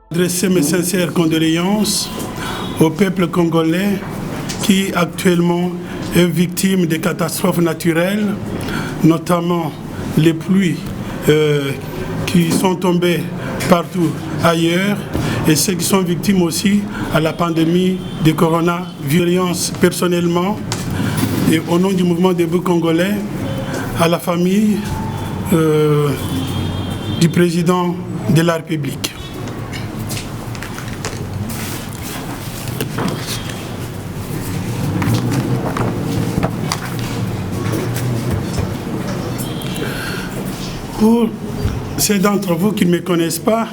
Adresser mes sincères condoléances au peuple congolais qui actuellement est victime des catastrophes naturelles, notamment les pluies qui sont tombées partout ailleurs et ceux qui sont victimes aussi à la pandémie de coronavirus. Personnellement et au nom du mouvement debout congolais, à la famille du président de la République. Pour ceux d'entre vous qui ne me connaissent pas,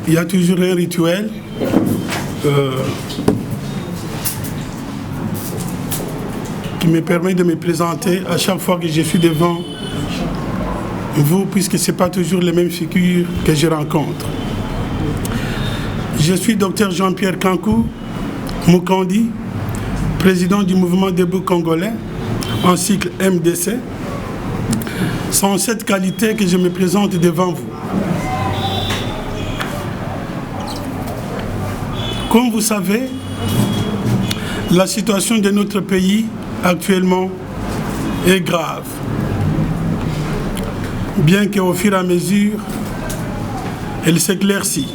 il y a toujours un rituel qui me permet de me présenter à chaque fois que je suis devant vous, puisque ce n'est pas toujours les mêmes figures que je rencontre. Je suis Dr Jean-Pierre Kankou Mukandi, président du mouvement debout congolais, en cycle MDC. C'est en cette qualité que je me présente devant vous. Comme vous savez, la situation de notre pays actuellement est grave. Bien qu'au fur et à mesure, elle s'éclaircit.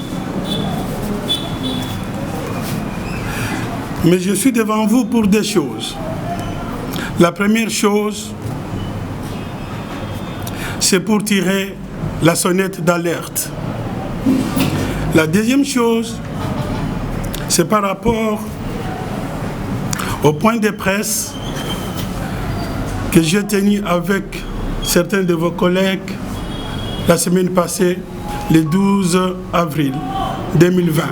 Mais je suis devant vous pour deux choses. La première chose, c'est pour tirer la sonnette d'alerte. La deuxième chose, c'est par rapport au point de presse que j'ai tenu avec certains de vos collègues la semaine passée, le 12 avril 2020.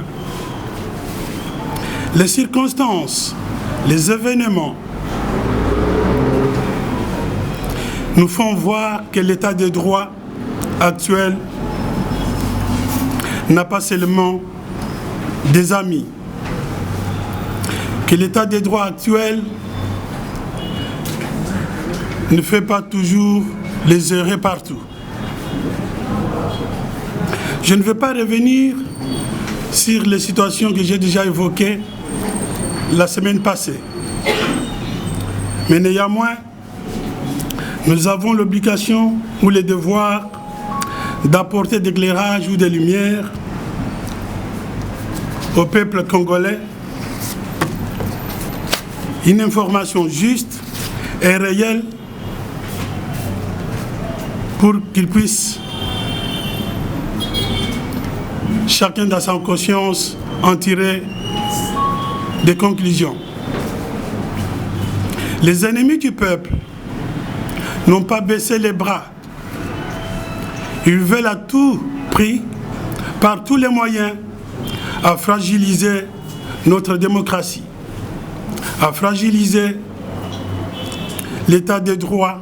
Les circonstances, les événements nous font voir que l'état de droit actuel n'a pas seulement des amis, que l'état de droit actuel ne fait pas toujours les heureux partout. Je ne vais pas revenir sur les situations que j'ai déjà évoquées la semaine passée. Mais néanmoins, nous avons l'obligation ou le devoir d'apporter de l'éclairage ou de lumière au peuple congolais, une information juste et réelle pour qu'il puisse, chacun dans sa conscience, en tirer des conclusions. Les ennemis du peuple n'ont pas baissé les bras. Ils veulent à tout prix, par tous les moyens, à fragiliser notre démocratie, à fragiliser l'état de droit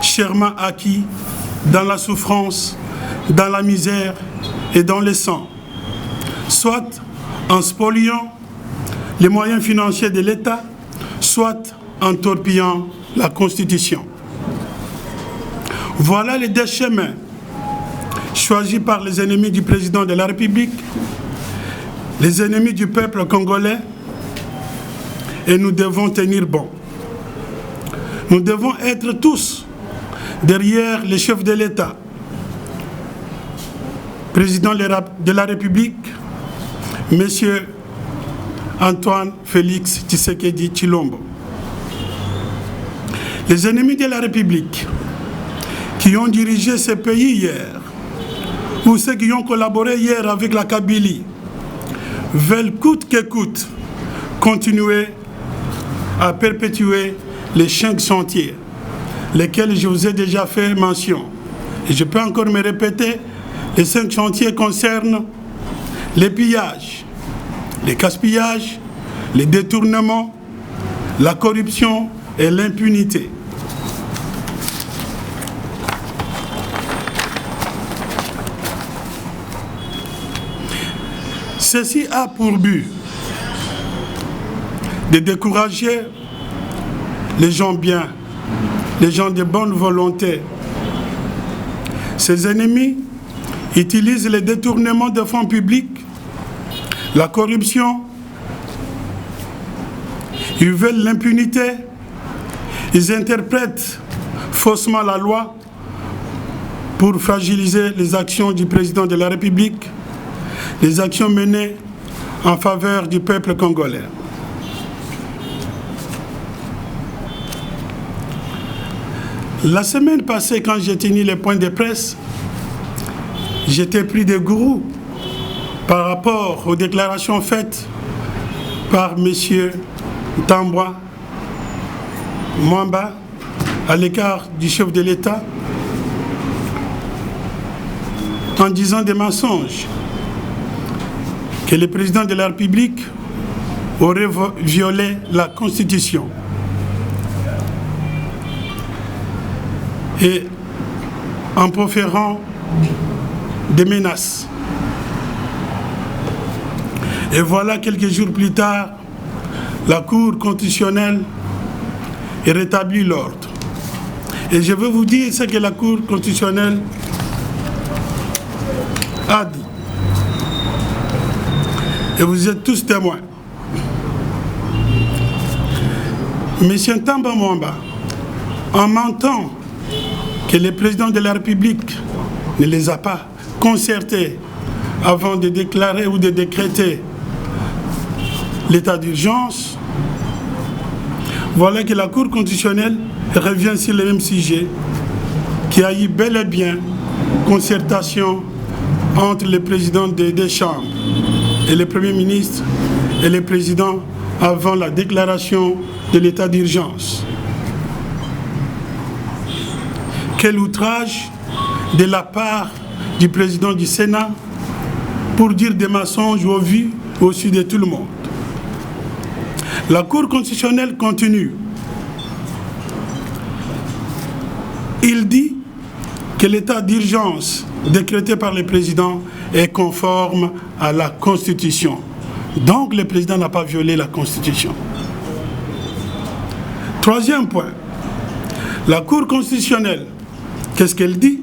chèrement acquis dans la souffrance, dans la misère et dans le sang, soit en spoliant les moyens financiers de l'État, soit en torpillant la Constitution. Voilà les deux chemins choisis par les ennemis du président de la République, les ennemis du peuple congolais, et nous devons tenir bon. Nous devons être tous derrière les chefs de l'État, président de la République, M. Antoine Félix Tshisekedi Tshilombo. Les ennemis de la République qui ont dirigé ce pays hier, ou ceux qui ont collaboré hier avec la Kabylie, veulent coûte que coûte continuer à perpétuer les 5 chantiers, lesquels je vous ai déjà fait mention. Et je peux encore me répéter, les 5 chantiers concernent les pillages, les gaspillages, les détournements, la corruption et l'impunité. Ceci a pour but de décourager les gens bien, les gens de bonne volonté. Ces ennemis utilisent le détournement de fonds publics, la corruption, ils veulent l'impunité, ils interprètent faussement la loi pour fragiliser les actions du président de la République, les actions menées en faveur du peuple congolais. La semaine passée, quand j'ai tenu les points de presse, j'étais pris de gourou par rapport aux déclarations faites par M. Tamba Mwamba à l'égard du chef de l'État en disant des mensonges, que le président de la République aurait violé la Constitution. Et en proférant des menaces. Et voilà, quelques jours plus tard, la Cour constitutionnelle rétablit l'ordre. Et je veux vous dire ce que la Cour constitutionnelle a dit. Et vous êtes tous témoins. Monsieur Tamba Mwamba, en mentant que le président de la République ne les a pas concertés avant de déclarer ou de décréter l'état d'urgence, voilà que la Cour constitutionnelle revient sur le même sujet, qui a eu bel et bien concertation entre le président des deux chambres et le Premier ministre et le président avant la déclaration de l'état d'urgence. Quel outrage de la part du président du Sénat pour dire des mensonges au vu, au su de tout le monde. La Cour constitutionnelle continue. Il dit que l'état d'urgence décrété par le président est conforme à la Constitution. Donc le président n'a pas violé la Constitution. Troisième point, la Cour constitutionnelle, qu'est-ce qu'elle dit?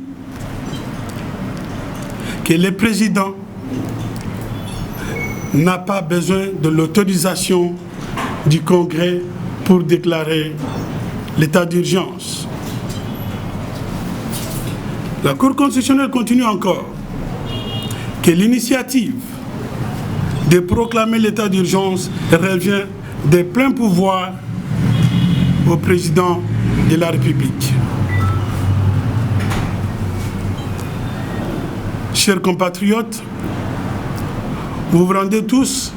Que le président n'a pas besoin de l'autorisation du Congrès pour déclarer l'état d'urgence. La Cour constitutionnelle continue encore que l'initiative de proclamer l'état d'urgence revient de plein pouvoir au président de la République. Chers compatriotes, vous vous rendez tous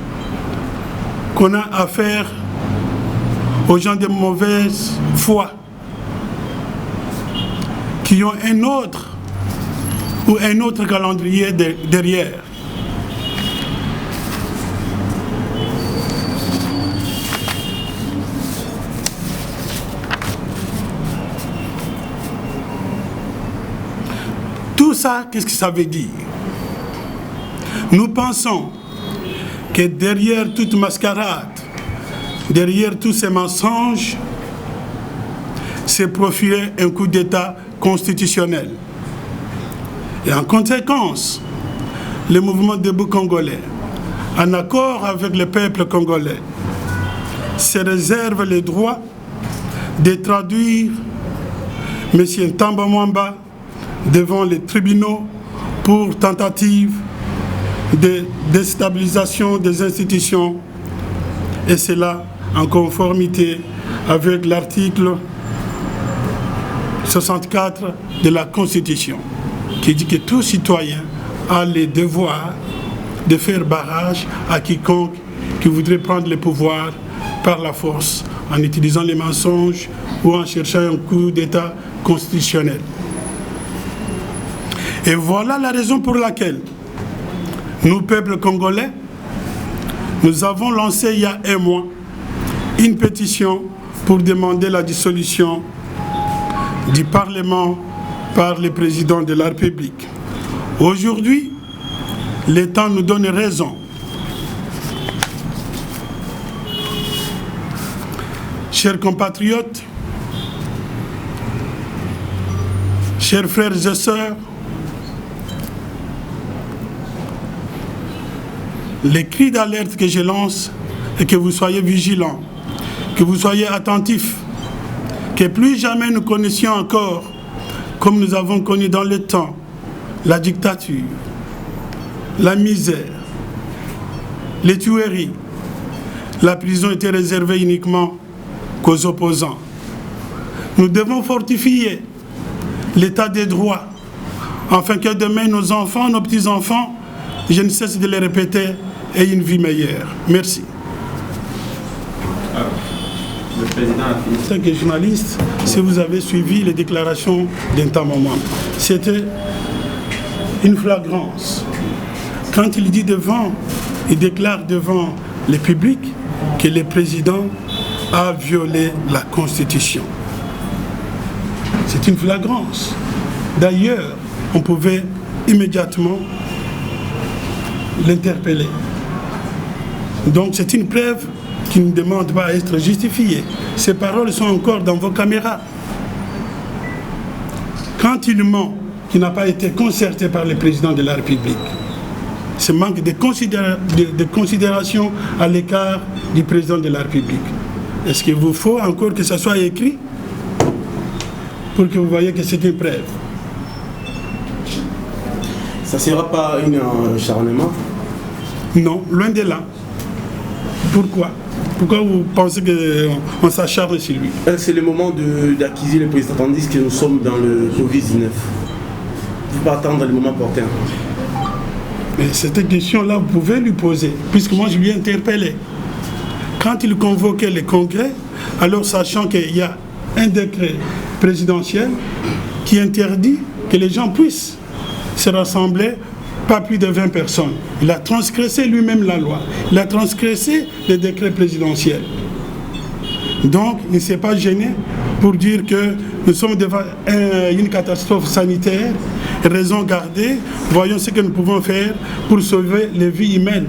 qu'on a affaire aux gens de mauvaise foi qui ont un autre calendrier derrière. Tout ça, qu'est-ce que ça veut dire? Nous pensons que derrière toute mascarade, derrière tous ces mensonges, s'est profilé un coup d'État constitutionnel. Et en conséquence, le mouvement debout congolais, en accord avec le peuple congolais, se réserve le droit de traduire M. Tamba Mwamba devant les tribunaux pour tentative de déstabilisation des institutions, et cela en conformité avec l'article 64 de la Constitution, qui dit que tout citoyen a le devoir de faire barrage à quiconque qui voudrait prendre le pouvoir par la force, en utilisant les mensonges ou en cherchant un coup d'État constitutionnel. Et voilà la raison pour laquelle nous, peuple congolais, nous avons lancé il y a un mois une pétition pour demander la dissolution du Parlement par le président de la République. Aujourd'hui, le temps nous donne raison chers compatriotes, chers frères et sœurs, les cris d'alerte que je lance est que vous soyez vigilants, que vous soyez attentifs, que plus jamais nous connaissions encore, comme nous avons connu dans le temps, la dictature, la misère, les tueries. La prison était réservée uniquement qu'aux opposants. Nous devons fortifier l'état des droits, afin que demain nos enfants, nos petits-enfants, je ne cesse de les répéter, aient une vie meilleure. Merci. Le président a fini. En tant que journaliste, si vous avez suivi les déclarations d'Ntamba Mwamba, c'était une flagrance. Quand il déclare devant le public que le président a violé la Constitution. C'est une flagrance. D'ailleurs, on pouvait immédiatement l'interpeller. Donc c'est une preuve qui ne demande pas à être justifiée. Ces paroles sont encore dans vos caméras. Quand il ment, qui n'a pas été concerté par le président de la République, ce manque de considération à l'écart du président de la République. Est-ce qu'il vous faut encore que ça soit écrit pour que vous voyez que c'est une preuve? Ça ne sera pas un acharnement? Non, loin de là. Pourquoi? Pourquoi vous pensez qu'on s'acharne sur lui? C'est le moment d'accuser le président, tandis que nous sommes dans le Covid-19. Il ne faut pas attendre le moment opportun. Mais cette question-là, vous pouvez lui poser, puisque moi je lui ai interpellé. Quand il convoquait le congrès, alors sachant qu'il y a un décret présidentiel qui interdit que les gens puissent se rassembler, pas plus de 20 personnes. Il a transgressé lui-même la loi. Il a transgressé le décret présidentiel. Donc, il ne s'est pas gêné pour dire que nous sommes devant une catastrophe sanitaire, raison gardée, voyons ce que nous pouvons faire pour sauver les vies humaines.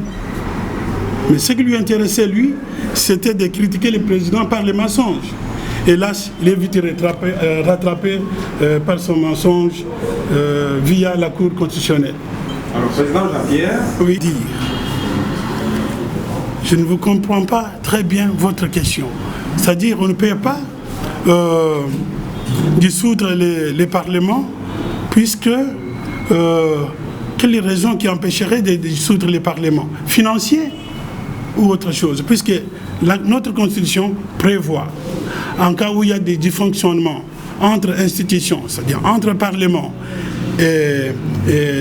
Mais ce qui lui intéressait, lui, c'était de critiquer le président par les mensonges. Hélas, il est vite rattrapé par son mensonge via la Cour constitutionnelle. Alors, président Jean-Pierre. Oui, dire. Je ne vous comprends pas très bien votre question. C'est-à-dire, on ne peut pas dissoudre les parlements, puisque quelle est la raison qui empêcherait de dissoudre les parlements? Financiers ou autre chose? Puisque notre Constitution prévoit, en cas où il y a des dysfonctionnements entre institutions, c'est-à-dire entre Parlement et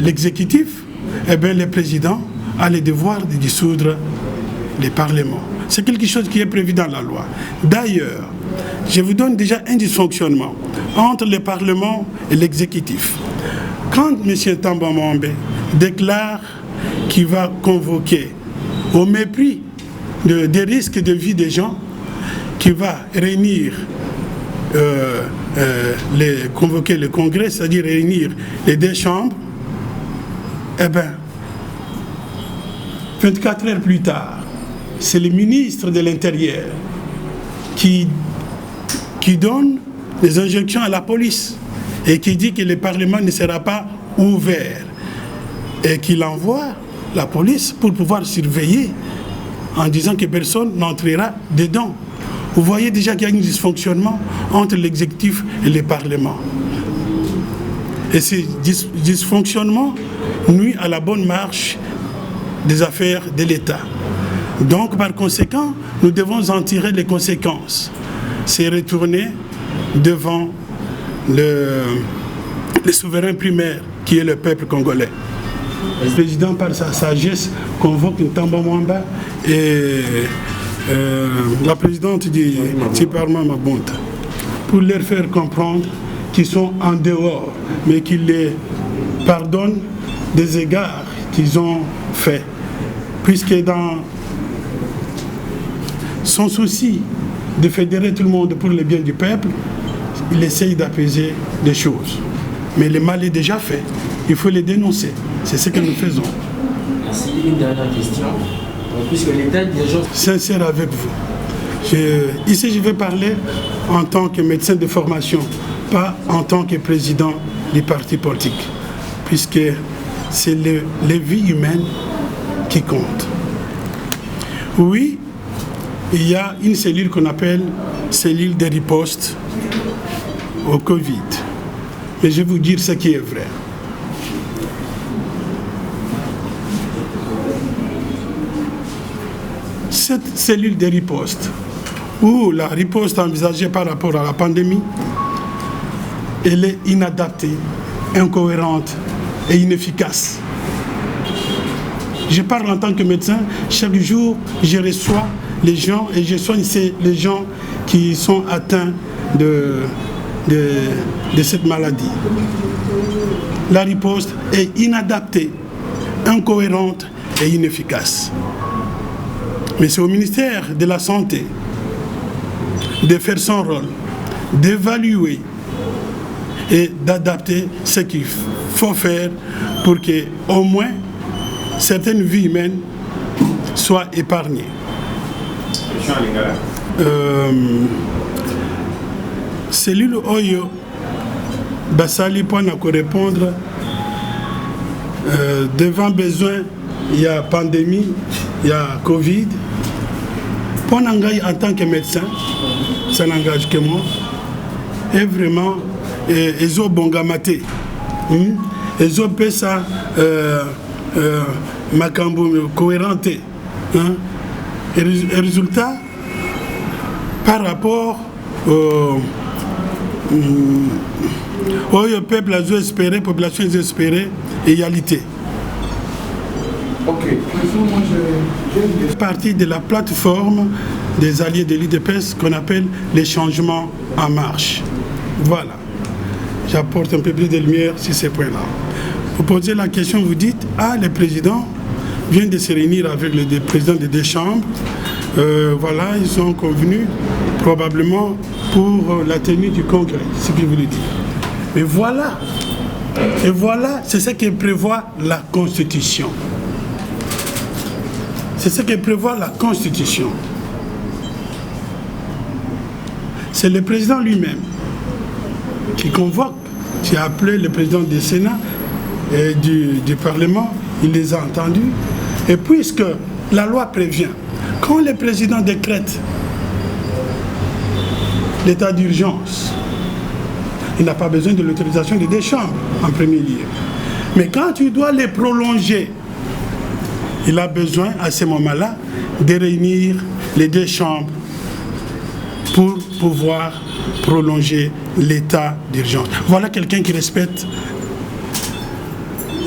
l'exécutif, eh bien le président a le devoir de dissoudre les parlements. C'est quelque chose qui est prévu dans la loi. D'ailleurs, je vous donne déjà un dysfonctionnement entre le Parlement et l'exécutif. Quand M. Ntamba Mwamba déclare qu'il va convoquer, au mépris des risques de vie des gens, qu'il va réunir, convoquer le Congrès, c'est-à-dire réunir les deux chambres, eh bien, 24 heures plus tard, c'est le ministre de l'Intérieur qui donne des injonctions à la police et qui dit que le Parlement ne sera pas ouvert et qu'il envoie la police pour pouvoir surveiller en disant que personne n'entrera dedans. Vous voyez déjà qu'il y a un dysfonctionnement entre l'exécutif et le Parlement. Et ce dysfonctionnement nuit à la bonne marche des affaires de l'État. Donc, par conséquent, nous devons en tirer les conséquences. C'est retourner devant le souverain primaire qui est le peuple congolais. Le président, par sa sagesse, convoque Ntamba Mwamba et la présidente du Parlement Mabonta pour leur faire comprendre qu'ils sont en dehors, mais qu'ils les pardonnent des égards qu'ils ont faits. Puisque dans son souci de fédérer tout le monde pour le bien du peuple, il essaye d'apaiser des choses. Mais le mal est déjà fait. Il faut les dénoncer. C'est ce que nous faisons. Merci. Une dernière question. Puisque l'État d'urgence... Sincère avec vous. Ici, je vais parler en tant que médecin de formation, pas en tant que président du parti politique, puisque c'est les vies humaines qui comptent. Oui, il y a une cellule qu'on appelle cellule de riposte au Covid. Mais je vais vous dire ce qui est vrai. Cette cellule de riposte, ou la riposte envisagée par rapport à la pandémie, elle est inadaptée, incohérente et inefficace. Je parle en tant que médecin, chaque jour je reçois les gens et je soigne les gens qui sont atteints de cette maladie. La riposte est inadaptée, incohérente et inefficace. Mais c'est au ministère de la Santé de faire son rôle, d'évaluer et d'adapter ce qu'il faut faire pour que, au moins, certaines vies humaines soient épargnées. Cellule Oyo, Basali pour répondre devant besoin, il y a pandémie, il y a Covid. Pour n'engager en tant que médecin, ça n'engage que moi, et vraiment, ils ont bon gamate. Ils ont fait ça, macambo cohérente. Et résultat, par rapport au peuple a espéré, population a espéré, égalité. Ok. Je partie de la plateforme des alliés de l'UDPS qu'on appelle les changements en marche. Voilà. J'apporte un peu plus de lumière sur ces points-là. Vous posez la question, vous dites, le président vient de se réunir avec le président des deux chambres. Voilà, ils sont convenus probablement pour la tenue du congrès, ce que vous voulez dire. Mais voilà, et voilà, c'est ce que prévoit la Constitution. C'est ce que prévoit la Constitution. C'est le président lui-même qui convoque, qui a appelé le président du Sénat et du Parlement, il les a entendus. Et puisque la loi prévient, quand le président décrète l'état d'urgence, il n'a pas besoin de l'autorisation des deux chambres en premier lieu. Mais quand tu dois les prolonger, il a besoin à ce moment-là de réunir les deux chambres pour pouvoir prolonger l'état d'urgence. Voilà quelqu'un qui respecte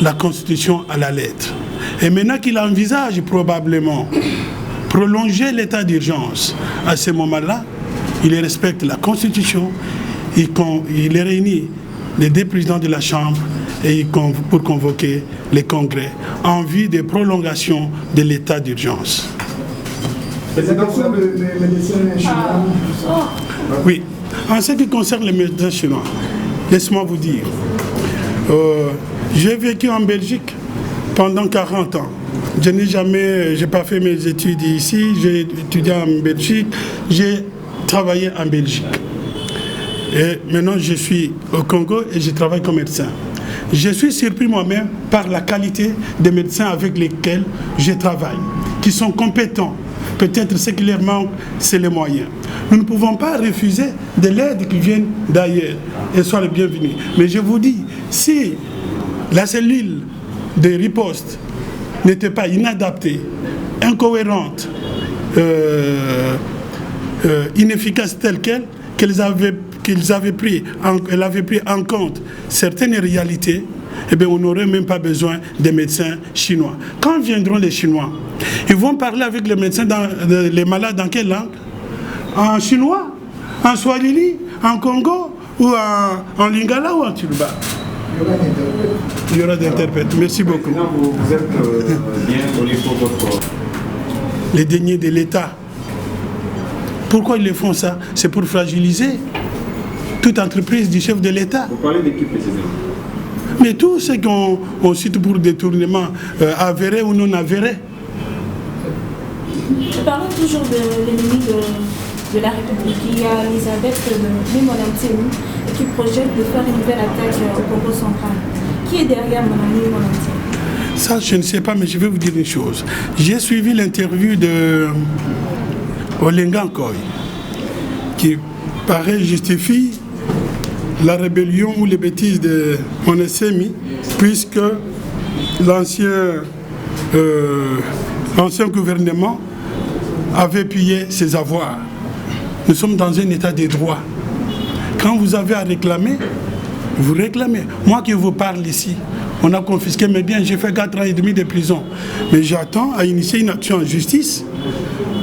la Constitution à la lettre. Et maintenant qu'il envisage probablement prolonger l'état d'urgence, à ce moment-là, il respecte la Constitution, il réunit les deux présidents de la Chambre et pour convoquer les congrès en vue de prolongation de l'état d'urgence. Oui, en ce qui concerne les médecins chinois, laisse-moi vous dire, j'ai vécu en Belgique pendant 40 ans. Je n'ai pas fait mes études ici, j'ai étudié en Belgique, j'ai travaillé en Belgique. Et maintenant, je suis au Congo et je travaille comme médecin. Je suis surpris moi-même par la qualité des médecins avec lesquels je travaille, qui sont compétents. Peut-être ce qui leur manque, c'est les moyens. Nous ne pouvons pas refuser de l'aide qui vient d'ailleurs et soient les bienvenus. Mais je vous dis, si la cellule de riposte n'était pas inadaptée, incohérente, inefficace telle qu'elle, elle avait pris en compte certaines réalités, eh bien, on n'aurait même pas besoin des médecins chinois. Quand viendront les Chinois, ils vont parler avec les médecins, les malades dans quelle langue? En chinois, en swahili, en Congo, ou en lingala ou en turuba? Il y aura des interprètes. Merci beaucoup. Vous êtes bien connu pour votre... Les deniers de l'État. Pourquoi ils le font ça? C'est pour fragiliser toute entreprise du chef de l'État. Vous parlez de qui précisément? Mais tous ceux qu'on cite pour détournement, avéré ou non avéré. Je parle toujours de l'ennemi de de la République, il y a Elisabeth Monantemi qui projette de faire une nouvelle attaque au Congo central. Qui est derrière Monantemi? Ça, je ne sais pas, mais je vais vous dire une chose. J'ai suivi l'interview de Olenga Nkoy, qui paraît justifie la rébellion ou les bêtises de Monantemi, puisque l'ancien gouvernement avait pillé ses avoirs. Nous sommes dans un état de droit. Quand vous avez à réclamer, vous réclamez. Moi qui vous parle ici, on a confisqué mes biens, j'ai fait 4 ans et demi de prison. Mais j'attends à initier une action en justice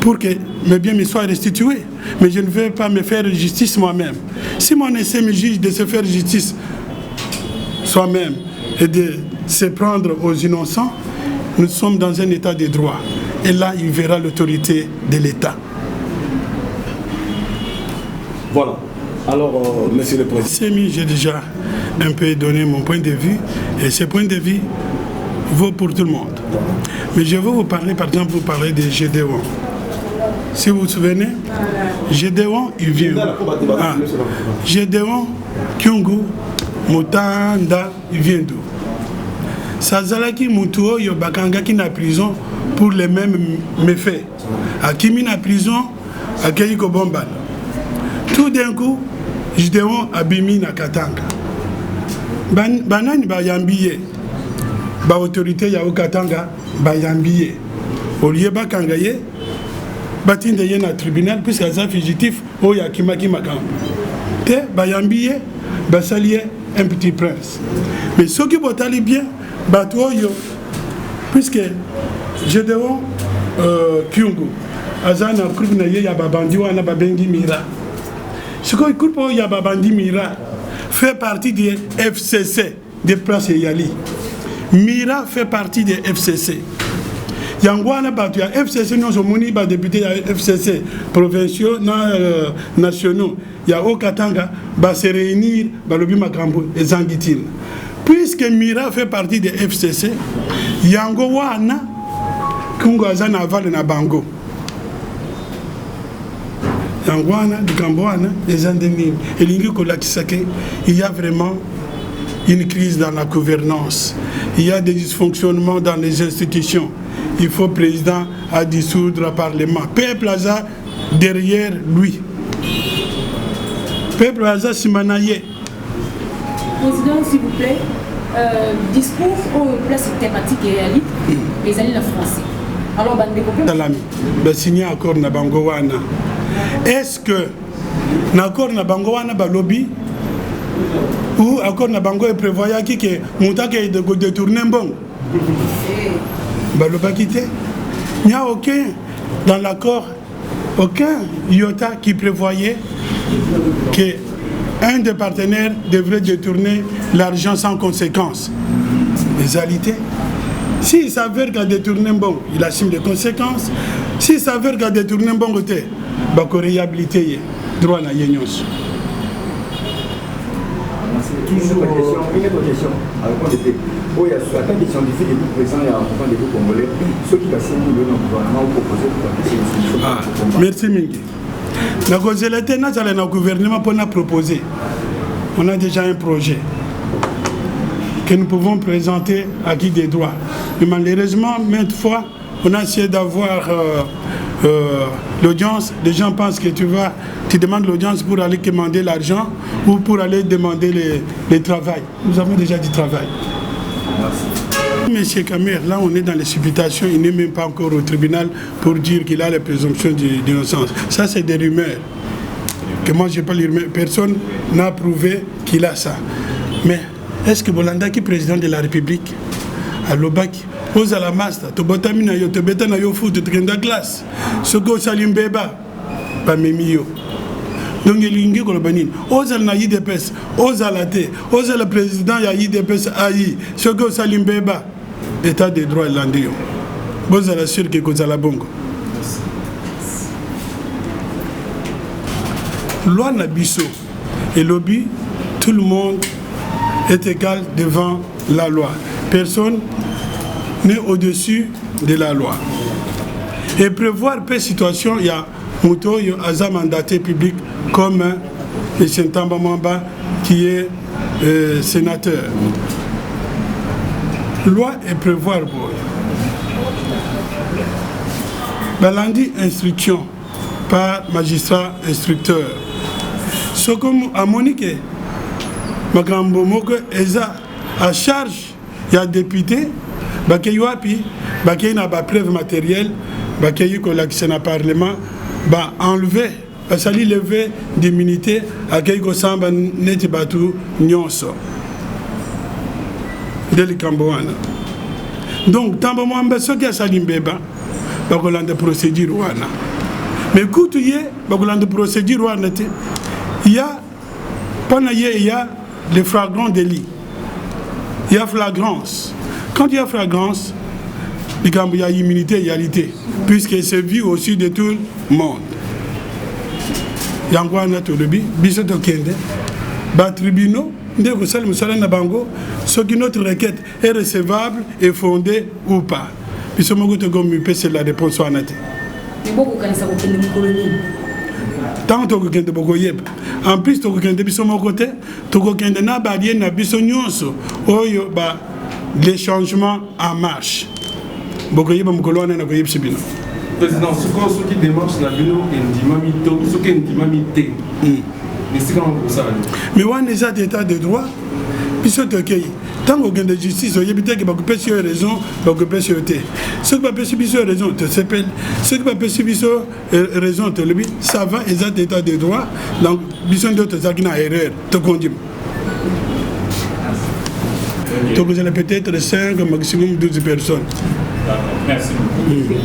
pour que mes biens me soient restitués. Mais je ne veux pas me faire justice moi-même. Si mon essai me juge de se faire justice soi-même et de se prendre aux innocents, nous sommes dans un état de droit. Et là, il verra l'autorité de l'État. Voilà. Alors, monsieur le président. J'ai déjà un peu donné mon point de vue, et ce point de vue vaut pour tout le monde. Mais je vais vous parler, par exemple, vous parlez de Gédéon. Si vous vous souvenez, Gédéon, il vient. Gédéon, Kyungu, Mutanda, il vient d'où? Sazalaki Mutuo, Yobakanga qui est en prison pour les mêmes méfaits. Akimi en prison, à Keiko Bomban. Tout d'un coup, Gédéon abimi na Katanga. Banani ba yambiye. Ba autorité ya Katanga ba yambiye. Au lieu ba kangaye, batinde ye na tribunal puisque ça fugitif o ya kimaki makam. Te ba yambiye, ba salier un petit prince. Mais ceux qui botali bien, Batoyo, puisque Gédéon Kyungu, Azana Krubnaye Yababandi Wana Babengi Mira. Ce qu'on écoute pour Yababandi Mira fait partie des FCC, des places Yali. Mira fait partie des FCC. Yangwana Batu, FCC, nous sommes députés FCC provinciaux, nationaux. Il y a Okatanga, va se réunir, va le Bimakambo et Zangitine. Puisque Mira fait partie des FCC, Yango Wana, Kungo Azana Aval na Bango. Yango Wana, Dukambo Wana, les Andénimes. Et l'Ingi Kolakisake, il y a vraiment une crise dans la gouvernance. Il y a des dysfonctionnements dans les institutions. Il faut président à dissoudre le Parlement. Peuple Aza derrière lui. Peuple Aza Simanaye. Président, s'il vous plaît, discours aux places thématiques et réalités, les alliés français. Alors, Salami, signé accord na Bangowana. Est-ce que l'accord na Bangowana ba lobby ou accord na Bango est prévoyant qui que Moutake de détourner bon? Ba quitté. Il n'y a aucun dans l'accord, aucun iota qui prévoyait que un des partenaires devrait détourner l'argent sans conséquence. Les alités. S'il s'avère qu'à détourner un bon, il assume les conséquences. S'il s'avère qu'à détourner un bon côté, il va réhabiliter droit à la Yénios. Une autre question. Il y a certains des scientifiques et du président et enfants des Congolais, ceux qui va signer le gouvernement ont proposé pour la question. Merci Mingi. Le gouvernement pour nous proposer. On a déjà un projet que nous pouvons présenter à qui des droits. Mais malheureusement, maintes fois, on a essayé d'avoir l'audience. Les gens pensent que tu demandes l'audience pour aller demander l'argent ou pour aller demander le travail. Nous avons déjà du travail. Merci. Monsieur Kamer, là on est dans les supputations, il n'est même pas encore au tribunal pour dire qu'il a la présomption d'innocence. Ça c'est des rumeurs. Que moi j'ai pas les rumeurs. Personne n'a prouvé qu'il a ça. Mais est-ce que Bolanda qui est président de la République à l'Obaki, aux à la master, tu botamina yo, tu betana yo foot, tu trenda glace, ce que salim beba, pas memio. Donc il y a des aux à la IDPS, aux à la T, aux à la président ya IDPS AI, ce que salim beba, état des droits landais. Vous à la sûr que cause à la bongo. Loi Nabiso et lobby, tout le monde est égal devant la loi. Personne n'est au-dessus de la loi. Et prévoir peu situation, il y a Moutoyo a mandaté public comme M. Ntamba Mwamba qui est sénateur. Loi et prévoir boy. Balandi instruction par magistrat instructeur. Ce comme à Monique, Makambo Moko Eza à charge, il y a député, Bakeyu Api, Bakeyu n'a pas preuve matérielle, Bakeyu collection à parlement, bah enlever, Basali lever d'immunité, à Keiko Samba Netibatu Nyonso. Deli Kamboana. Donc, Tamba Mwamba, ce qui a Salimbeba, Bakolan de procédure Wana. Mais écoutez, Bakolan de procédure Wana, il y a, pendant il y a les flagrants délits. Il y a flagrance. Quand il y a flagrance, il y a immunité et égalité, puisque c'est vu aussi de tout le monde. Il y a encore un autre lobby, Bissoto Kende, bas tribunaux, ce qui notre requête est recevable et fondée ou pas. Puis ce que c'est la réponse à Nate. Tant que tu as en plus, tu as les changements en marche. Président, ce qui démarche la vidéo ce qui est indimamité. Mais c'est comment ça? Mais on est déjà d'état de droit. Puis ce qui tant qu'on gagne de justice, il y a des gens qui peuvent sur raison, qui peuvent sur té. Ceux qui peuvent sur raison, te s'appelle. Ceux qui peuvent sur raison, te le dit. Ça va, ils ont d'état de droit. Donc, besoin d'autres qui n'ont erreur, te conduit. Donc, vous allez peut-être 5, maximum 12 personnes. Merci beaucoup.